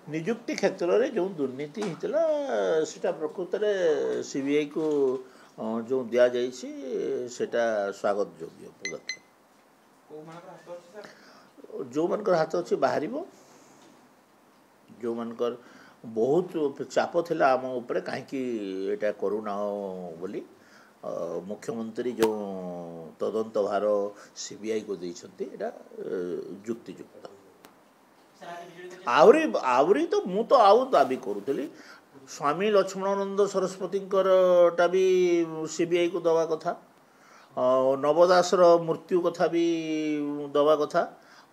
निजुक्ति क्षेत्र में जो दुर्नीति होता सेटा प्रकृत में सीबीआई को जो दि जाइए स्वागत योग्य पदक्षेप जो मनकर हाथ अच्छे बाहर जो मनकर बहुत चाप थिला आम उपरे कहीं एटा करूना बोली मुख्यमंत्री जो तदंत भार सीबीआई को देइछंती एटा युक्तियुक्त आवरी तो मु तो आउ दाबी करूली स्वामी लक्ष्मणानंद सरस्वती भी सीबीआई को दवा कथा नवदासर मृत्यु कथा भी दवा कथा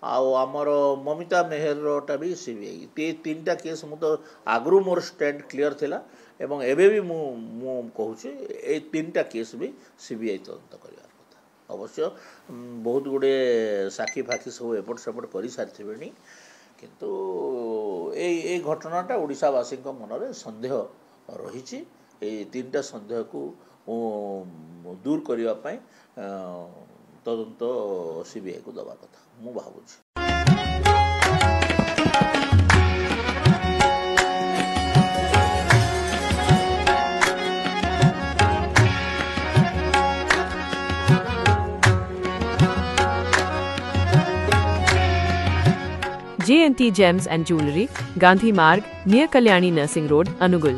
आमर ममिता मेहर भी सीबीआई तीन टा केस मु तो आगु मोर स्टैंड क्लियर थिला एवं एबे भी मु कहूँ ए तीन टा केस भी सीबीआई तदंत करार कथा अवश्य बहुत गुड़े साक्षी फाक्षी सब एपट सेपट कर सारी किंतु ए घटनाटा ओडिशावासी मनरे सन्देह रही तीन टा सन्देह को दूर करने तदंत सीबीआई को दवा कथा मु भावुछि। JNT Gems and Jewelry, Gandhi Marg, near Kalyani Nursing Road, Anuggul.